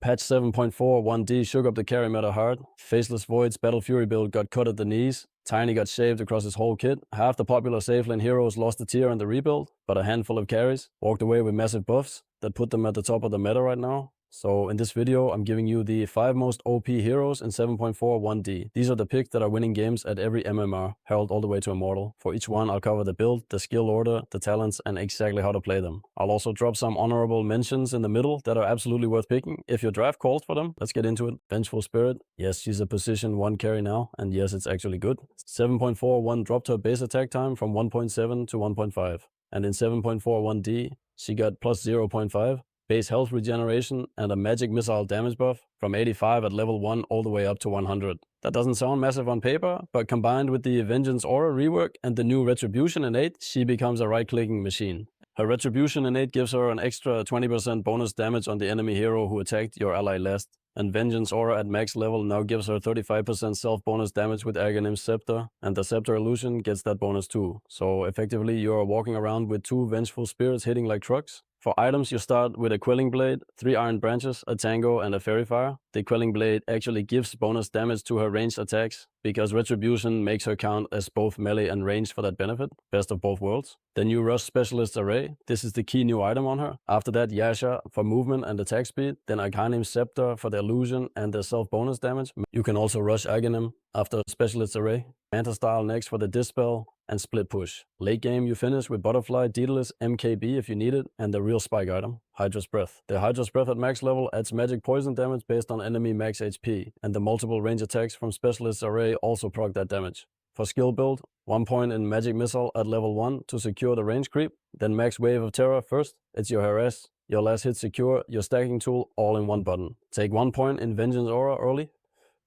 Patch 7.4 1D shook up the carry meta hard. Faceless Void's Battle Fury build got cut at the knees. Tiny got shaved across his whole kit. Half the popular safe lane heroes lost a tier in the rebuild, but a handful of carries walked away with massive buffs that put them at the top of the meta right now. So in this video, I'm giving you the 5 most OP heroes in 7.4 1D. These are the picks that are winning games at every MMR, Herald all the way to Immortal. For each one, I'll cover the build, the skill order, the talents, and exactly how to play them. I'll also drop some honorable mentions in the middle that are absolutely worth picking if your draft calls for them. Let's get into it. Vengeful Spirit. Yes, she's a position 1 carry now, and yes, it's actually good. 7.41 dropped her base attack time from 1.7 to 1.5. And in 7.4 1D, she got plus 0.5. Base health regeneration, and a magic missile damage buff from 85 at level 1 all the way up to 100. That doesn't sound massive on paper, but combined with the Vengeance Aura rework and the new Retribution innate, she becomes a right-clicking machine. Her Retribution innate gives her an extra 20% bonus damage on the enemy hero who attacked your ally last. And Vengeance Aura at max level now gives her 35% self-bonus damage with Aghanim's Scepter, and the Scepter Illusion gets that bonus too. So effectively you are walking around with 2 Vengeful Spirits hitting like trucks. For items, you start with a Quelling Blade, 3 Iron Branches, a Tango, and a Fairy Fire. The Quelling Blade actually gives bonus damage to her ranged attacks, because Retribution makes her count as both melee and ranged for that benefit. Best of both worlds. The new Rush Specialist Array. This is the key new item on her. After that, Yasha for movement and attack speed. Then Aghanim's Scepter for the illusion and the self-bonus damage. You can also rush Aghanim after Specialist Array. Manta Style next for the Dispel and Split Push. Late game you finish with Butterfly, Daedalus, MKB if you need it, and the real spike item, Hydra's Breath. The Hydra's Breath at max level adds magic poison damage based on enemy max HP, and the multiple range attacks from Specialist Array also proc that damage. For skill build, 1 point in Magic Missile at level 1 to secure the range creep, then max Wave of Terror first, it's your harass, your last hit secure, your stacking tool all in one button. Take 1 point in Vengeance Aura early,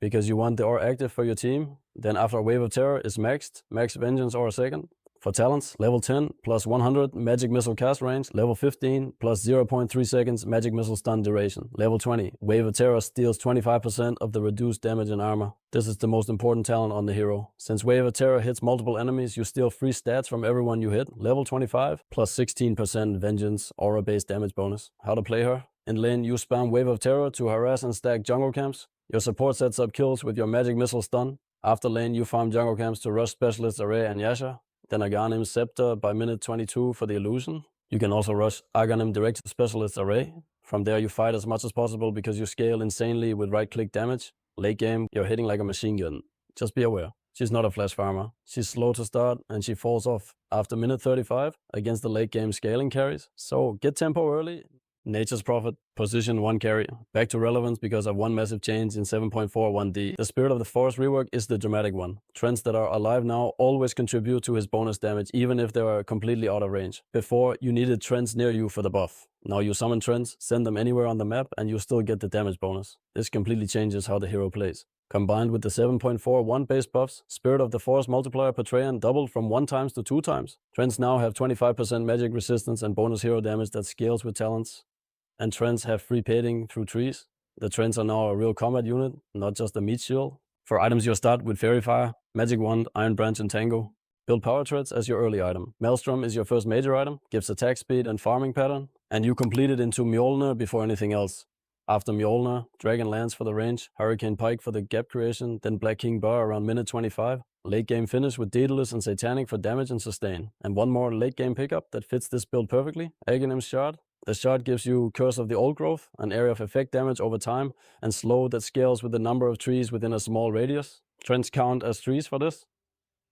because you want the aura active for your team. Then after Wave of Terror is maxed, max Vengeance Aura second. For talents, level 10 plus 100 Magic Missile cast range, level 15 plus 0.3 seconds Magic Missile stun duration, level 20 Wave of Terror steals 25% of the reduced damage and armor. This is the most important talent on the hero. Since Wave of Terror hits multiple enemies, you steal free stats from everyone you hit, level 25 plus 16% Vengeance Aura based damage bonus. How to play her? In lane, you spam Wave of Terror to harass and stack jungle camps. Your support sets up kills with your Magic Missile stun. After lane, you farm jungle camps to rush Specialist Array and Yasha. Then Aghanim's Scepter by minute 22 for the illusion. You can also rush Aghanim direct to Specialist Array. From there you fight as much as possible because you scale insanely with right-click damage. Late game, you're hitting like a machine gun. Just be aware. She's not a flash farmer. She's slow to start and she falls off after minute 35 against the late game scaling carries. So get tempo early. Nature's Prophet, position 1 carry. Back to relevance because of one massive change in 7.4 1D. The Spirit of the Forest rework is the dramatic one. Trends that are alive now always contribute to his bonus damage even if they are completely out of range. Before, you needed trends near you for the buff. Now you summon trends, send them anywhere on the map, and you still get the damage bonus. This completely changes how the hero plays. Combined with the 7.4 1 base buffs, Spirit of the Forest multiplier per Trajan doubled from 1 times to 2 times. Trends now have 25% magic resistance and bonus hero damage that scales with talents. And trends have free painting through trees. The trends are now a real combat unit, not just a meat shield. For items you'll start with Fairy Fire, Magic Wand, Iron Branch and Tango. Build Power Treads as your early item. Maelstrom is your first major item, gives attack speed and farming pattern. And you complete it into Mjolnir before anything else. After Mjolnir, Dragon Lance for the range, Hurricane Pike for the gap creation, then Black King Bar around minute 25. Late game finish with Daedalus and Satanic for damage and sustain. And one more late game pickup that fits this build perfectly, Aghanim's Shard. The shard gives you Curse of the Old Growth, an area of effect damage over time, and slow that scales with the number of trees within a small radius. Trends count as trees for this.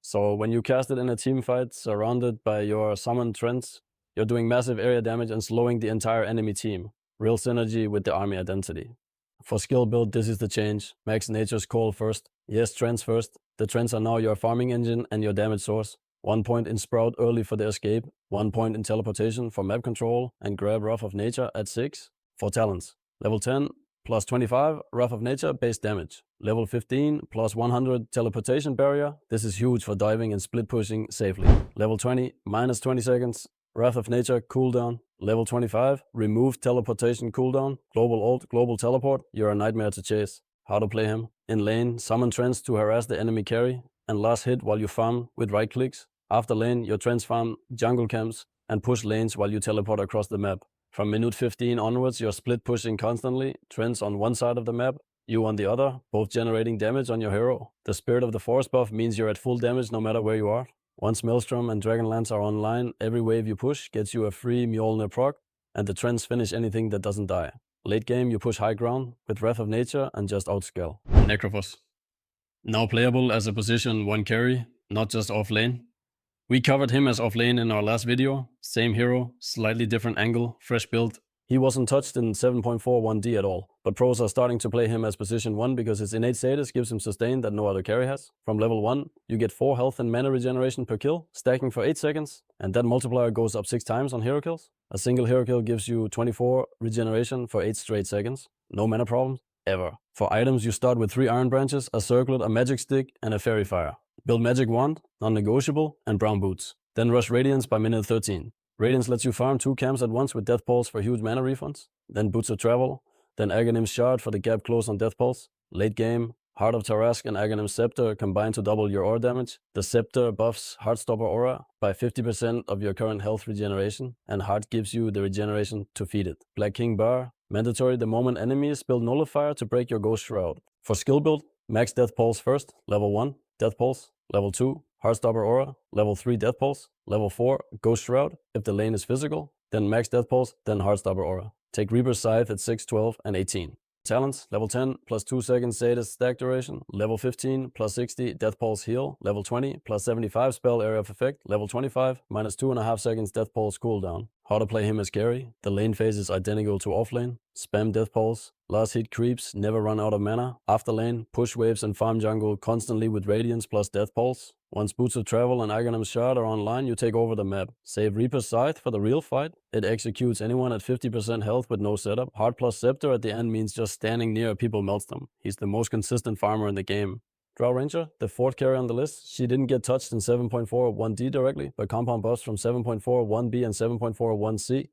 So when you cast it in a team fight surrounded by your summoned trends, you're doing massive area damage and slowing the entire enemy team. Real synergy with the army identity. For skill build, this is the change. Max Nature's Call first. Yes, trends first. The trends are now your farming engine and your damage source. 1 point in Sprout early for the escape, 1 point in teleportation for map control, and grab Wrath of Nature at 6. For talents, level 10 plus 25 Wrath of Nature base damage. Level 15 plus 100 teleportation barrier. This is huge for diving and split pushing safely. Level 20 minus 20 seconds Wrath of Nature cooldown. Level 25 remove teleportation cooldown. Global ult, global teleport. You're a nightmare to chase. How to play him? In lane, summon trends to harass the enemy carry, and last hit while you farm with right clicks. After lane, your trends farm jungle camps and push lanes while you teleport across the map. From minute 15 onwards, you're split pushing constantly, trends on one side of the map, you on the other, both generating damage on your hero. The Spirit of the Forest buff means you're at full damage no matter where you are. Once Maelstrom and Dragonlance are online, every wave you push gets you a free Mjolnir proc, and the trends finish anything that doesn't die. Late game, you push high ground with Wrath of Nature and just outscale. Necrophos. Now playable as a position 1 carry, not just off lane. We covered him as off lane in our last video. Same hero, slightly different angle, fresh build. He wasn't touched in 7.4 1D at all, but pros are starting to play him as position 1 because his innate status gives him sustain that no other carry has. From level 1, you get 4 health and mana regeneration per kill, stacking for 8 seconds, and that multiplier goes up 6 times on hero kills. A single hero kill gives you 24 regeneration for 8 straight seconds. No mana problems, ever. For items, you start with 3 iron branches, a circlet, a magic stick, and a fairy fire. Build magic wand, non-negotiable, and brown boots. Then rush Radiance by minute 13. Radiance lets you farm 2 camps at once with Death Pulse for huge mana refunds. Then Boots of Travel. Then Aghanim's Shard for the gap close on Death Pulse. Late game, Heart of Tarask and Aghanim's Scepter combine to double your aura damage. The Scepter buffs Heartstopper aura by 50% of your current health regeneration, and Heart gives you the regeneration to feed it. Black King Bar, mandatory the moment enemies build Nullifier to break your Ghost Shroud. For skill build, max Death Pulse first, level 1, Death Pulse, level 2, Heartstopper aura, level 3 Death Pulse, level 4 Ghost Shroud if the lane is physical, then max Death Pulse, then Heartstopper aura. Take Reaper's Scythe at 6, 12, and 18. Talents, level 10, plus 2 seconds Sadist stack duration, level 15, plus 60 Death Pulse heal, level 20, plus 75 spell area of effect, level 25, minus 2.5 seconds Death Pulse cooldown. How to play him as carry, the lane phase is identical to offlane, spam Death Pulse, last hit creeps, never run out of mana, after lane, push waves and farm jungle constantly with Radiance plus Death Pulse. Once Boots of Travel and Aghanim's Shard are online, you take over the map. Save Reaper's Scythe for the real fight. It executes anyone at 50% health with no setup. Heart plus Scepter at the end means just standing near people melts them. He's the most consistent farmer in the game. Drow Ranger, the 4th carry on the list. She didn't get touched in 7.4 1D directly, but compound buffs from 7.4 1B and 7.4 1C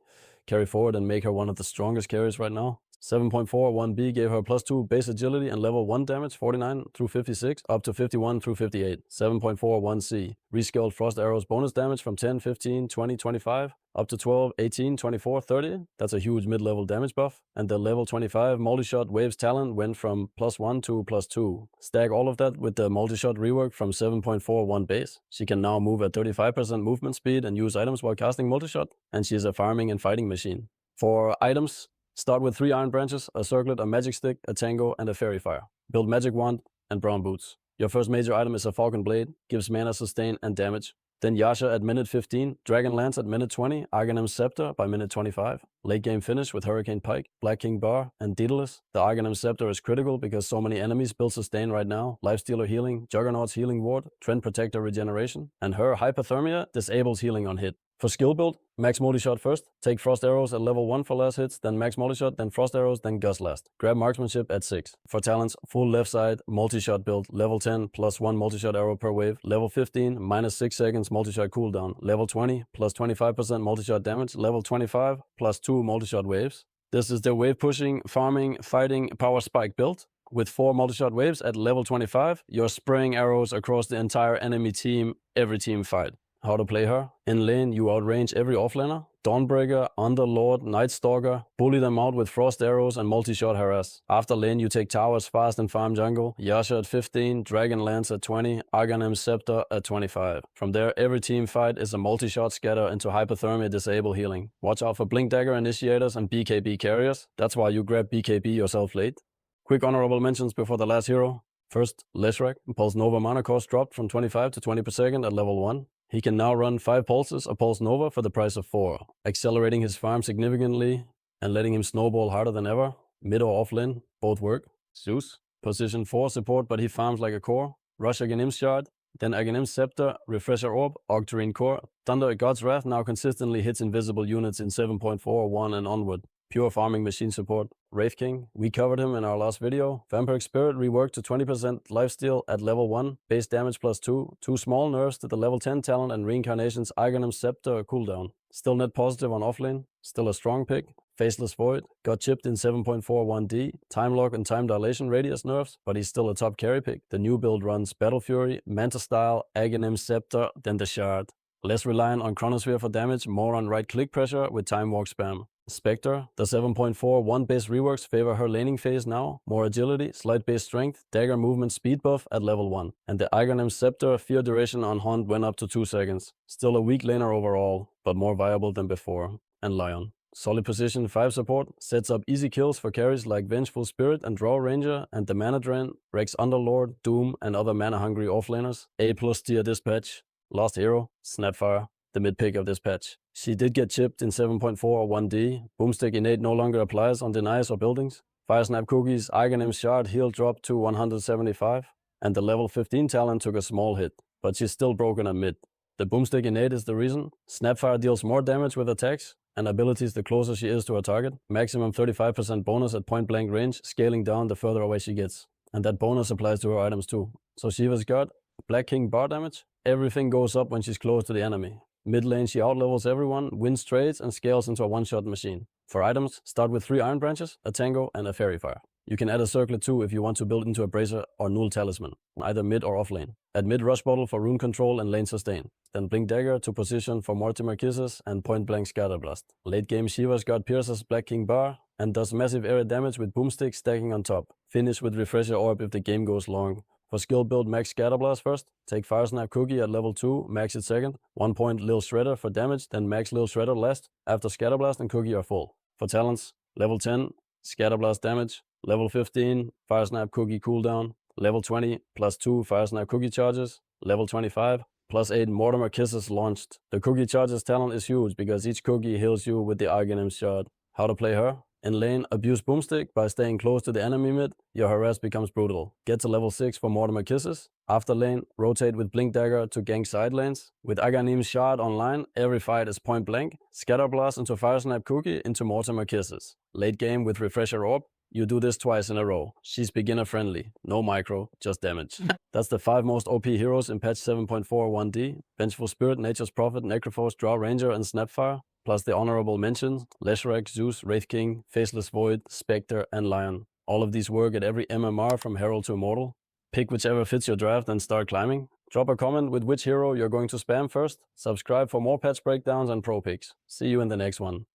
carry forward and make her one of the strongest carries right now. 7.4 1B gave her plus 2 base agility and level 1 damage 49 through 56 up to 51 through 58. 7.4 1C rescaled frost arrows bonus damage from 10, 15, 20, 25 up to 12, 18, 24, 30. That's a huge mid-level damage buff. And the level 25 multi-shot waves talent went from plus 1 to plus 2. Stack all of that with the multi-shot rework from 7.41 base. She can now move at 35% movement speed and use items while casting multi-shot. And she is a farming and fighting machine. For items, start with 3 iron branches, a circlet, a magic stick, a tango, and a fairy fire. Build magic wand and brown boots. Your first major item is a falcon blade, gives mana sustain and damage. Then Yasha at minute 15, Dragonlance at minute 20, Aghanim's Scepter by minute 25. Late game finish with Hurricane Pike, Black King Bar, and Daedalus. The Aghanim's Scepter is critical because so many enemies build sustain right now. Lifestealer healing, Juggernaut's healing ward, Trend Protector regeneration, and her hypothermia disables healing on hit. For skill build, max multi-shot first, take frost arrows at level 1 for last hits, then max multi-shot, then frost arrows, then gust last. Grab marksmanship at 6. For talents, full left side, multi-shot build, level 10, plus 1 multi-shot arrow per wave, level 15, minus 6 seconds multi-shot cooldown, level 20, plus 25% multi-shot damage, level 25, plus 2 multi-shot waves. This is the wave pushing, farming, fighting, power spike build. With 4 multi-shot waves at level 25, you're spraying arrows across the entire enemy team, every team fight. How to play her? In lane, you outrange every offlaner. Dawnbreaker, Underlord, Night Stalker, bully them out with frost arrows and multi-shot harass. After lane, you take towers fast and farm jungle. Yasha at 15, Dragonlance at 20, Aghanim's Scepter at 25. From there, every team fight is a multi-shot scatter into hypothermia disable healing. Watch out for Blink Dagger initiators and BKB carriers. That's why you grab BKB yourself late. Quick honorable mentions before the last hero. First, Leshrac. Pulse Nova mana cost dropped from 25 to 20 per second at level 1. He can now run 5 pulses or Pulse Nova for the price of 4, accelerating his farm significantly and letting him snowball harder than ever. Mid or offlane, both work. Zeus, position 4 support, but he farms like a core. Rush Aghanim's Shard, then Aghanim's Scepter, Refresher Orb, Octarine Core. Thunder at God's Wrath now consistently hits invisible units in 7.41 and onward. Pure farming machine support. Wraith King, we covered him in our last video. Vampiric Spirit reworked to 20% lifesteal at level 1, base damage plus 2, 2 small nerfs to the level 10 talent and Reincarnation's Aghanim's Scepter cooldown. Still net positive on offlane, still a strong pick. Faceless Void, got chipped in 7.41D, Time Lock and Time Dilation radius nerfs, but he's still a top carry pick. The new build runs Battle Fury, Manta Style, Aghanim's Scepter, then the Shard. Less reliant on Chronosphere for damage, more on right click pressure with Time Walk spam. Spectre. The 7.4 1 base reworks favor her laning phase now, more agility, slight base strength, dagger movement speed buff at level 1. And the Aghanim Scepter fear duration on Hunt went up to 2 seconds. Still a weak laner overall, but more viable than before. And Lion. Solid position 5 support, sets up easy kills for carries like Vengeful Spirit and Drow Ranger, and the Mana Drain, Rex Underlord, Doom, and other mana-hungry offlaners. A+ tier this patch. Lost hero, Snapfire, the mid-pick of this patch. She did get chipped in 7.4 or 1D. Boomstick Innate no longer applies on denies or buildings. Firesnap Cookie's Aghanim Shard heal dropped to 175, and the level 15 talent took a small hit, but she's still broken at mid. The Boomstick Innate is the reason. Snapfire deals more damage with attacks and abilities the closer she is to her target. Maximum 35% bonus at point blank range, scaling down the further away she gets. And that bonus applies to her items too. So Shiva's got Black King bar damage. Everything goes up when she's close to the enemy. Mid lane she outlevels everyone, wins trades and scales into a one-shot machine. For items, start with 3 Iron Branches, a Tango and a Fairy Fire. You can add a Circlet too if you want to build into a Bracer or Null Talisman, either mid or off lane. Add mid Rush Bottle for rune control and lane sustain. Then Blink Dagger to position for Mortimer Kisses and point blank Scatterblast. Late game Shiva's got Pierce's Black King bar and does massive area damage with Boomstick stacking on top. Finish with Refresher Orb if the game goes long. For skill build, max Scatterblast first, take Firesnap Cookie at level 2, max it second, 1 point Lil Shredder for damage, then max Lil Shredder last, after Scatterblast and Cookie are full. For talents, level 10, Scatterblast damage, level 15, Firesnap Cookie cooldown, level 20, plus 2 Firesnap Cookie charges, level 25, plus 8 Mortimer Kisses launched. The Cookie charges talent is huge because each cookie heals you with the Aghanim Shard. How to play her? In lane, abuse Boomstick by staying close to the enemy mid, your harass becomes brutal. Get to level 6 for Mortimer Kisses. After lane, rotate with Blink Dagger to gank side lanes. With Aghanim's Shard online, every fight is point blank. Scatterblast into Firesnap Cookie into Mortimer Kisses. Late game with Refresher Orb, you do this twice in a row. She's beginner friendly, no micro, just damage. That's the 5 most OP heroes in patch 7.4 1D. Vengeful Spirit, Nature's Prophet, Necrophos, Drow Ranger and Snapfire. Plus the honorable mentions, Leshrac, Zeus, Wraith King, Faceless Void, Spectre, and Lion. All of these work at every MMR from Herald to Immortal. Pick whichever fits your draft and start climbing. Drop a comment with which hero you're going to spam first. Subscribe for more patch breakdowns and pro picks. See you in the next one.